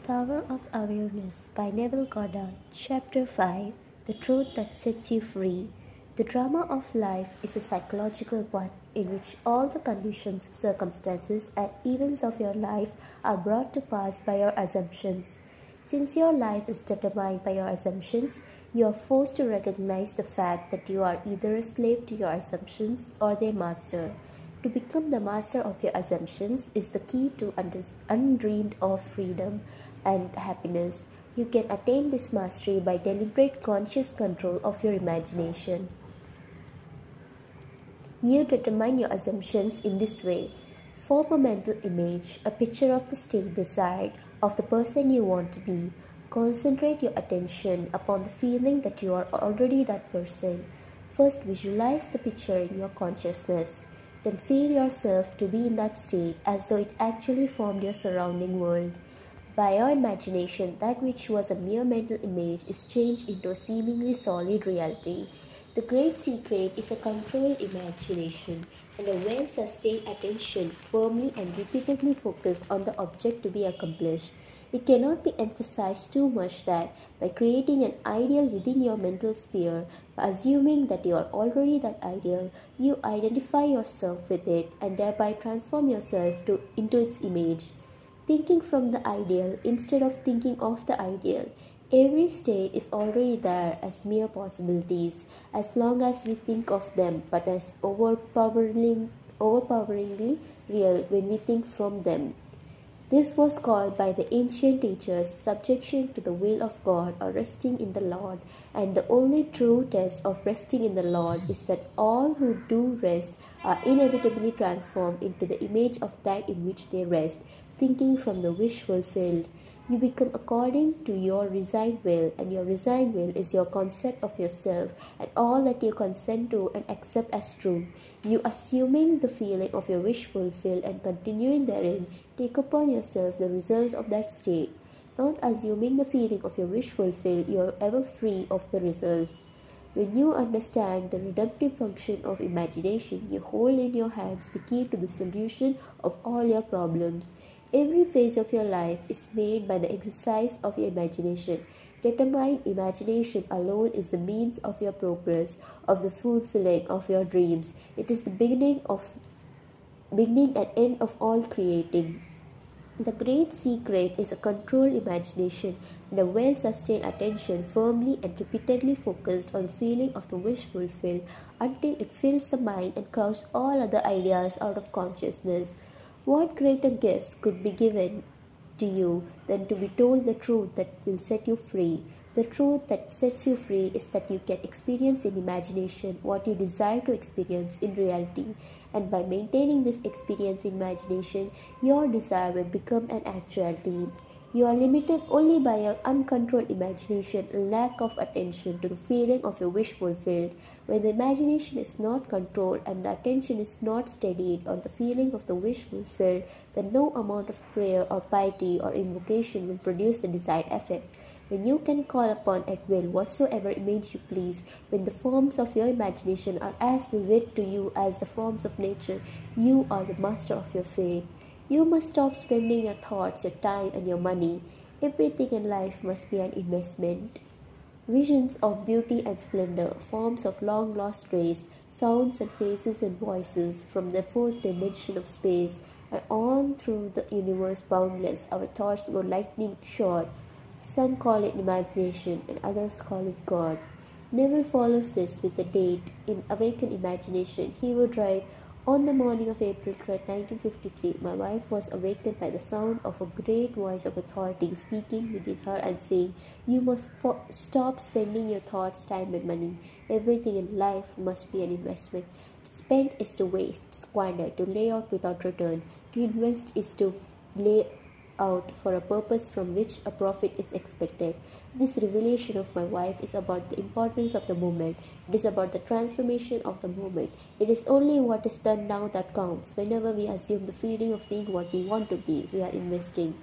Power of Awareness by Neville Goddard. Chapter 5 The Truth That Sets You Free. The drama of life is a psychological one in which all the conditions, circumstances, and events of your life are brought to pass by your assumptions. Since your life is determined by your assumptions, you are forced to recognize the fact that you are either a slave to your assumptions or their master. To become the master of your assumptions is the key to undreamed of freedom and happiness. You can attain this mastery by deliberate conscious control of your imagination. You determine your assumptions in this way. Form a mental image, a picture of the state desired, of the person you want to be. Concentrate your attention upon the feeling that you are already that person. First, visualize the picture in your consciousness. Then feel yourself to be in that state as though it actually formed your surrounding world. By your imagination, that which was a mere mental image is changed into a seemingly solid reality. The great secret is a controlled imagination and a well-sustained attention firmly and repeatedly focused on the object to be accomplished. It cannot be emphasized too much that by creating an ideal within your mental sphere, by assuming that you are already that ideal, you identify yourself with it and thereby transform yourself into its image. Thinking from the ideal instead of thinking of the ideal. Every state is already there as mere possibilities, as long as we think of them, but as overpoweringly real when we think from them. This was called by the ancient teachers subjection to the will of God or resting in the Lord, and the only true test of resting in the Lord is that all who do rest are inevitably transformed into the image of that in which they rest, thinking from the wish fulfilled. You become according to your resigned will, and your resigned will is your concept of yourself and all that you consent to and accept as true. You, assuming the feeling of your wish fulfilled and continuing therein, take upon yourself the results of that state. Not assuming the feeling of your wish fulfilled, you are ever free of the results. When you understand the redemptive function of imagination, you hold in your hands the key to the solution of all your problems. Every phase of your life is made by the exercise of your imagination. Determined imagination alone is the means of your progress, of the fulfilling of your dreams. It is the beginning and end of all creating. The great secret is a controlled imagination and a well-sustained attention firmly and repeatedly focused on the feeling of the wish fulfilled until it fills the mind and crowds all other ideas out of consciousness. What greater gifts could be given to you than to be told the truth that will set you free? The truth that sets you free is that you can experience in imagination what you desire to experience in reality, and by maintaining this experience in imagination, your desire will become an actuality. You are limited only by your uncontrolled imagination and lack of attention to the feeling of your wish fulfilled. When the imagination is not controlled and the attention is not steadied on the feeling of the wish fulfilled, then no amount of prayer or piety or invocation will produce the desired effect. When you can call upon at will whatsoever image you please, when the forms of your imagination are as vivid to you as the forms of nature, you are the master of your fate. You must stop spending your thoughts, your time, and your money. Everything in life must be an investment. Visions of beauty and splendor, forms of long-lost race, sounds and faces and voices from the fourth dimension of space, and on through the universe boundless, our thoughts go lightning short. Some call it imagination, and others call it God. Neville follows this with a date. In Awakened Imagination, he would write, on the morning of April 12, 1953, my wife was awakened by the sound of a great voice of authority speaking within her and saying, you must stop spending your thoughts, time and money. Everything in life must be an investment. To spend is to waste, to squander, to lay out without return. To invest is to lay out for a purpose from which a profit is expected. This revelation of my wife is about the importance of the moment. It is about the transformation of the moment. It is only what is done now that counts. Whenever we assume the feeling of being what we want to be, we are investing.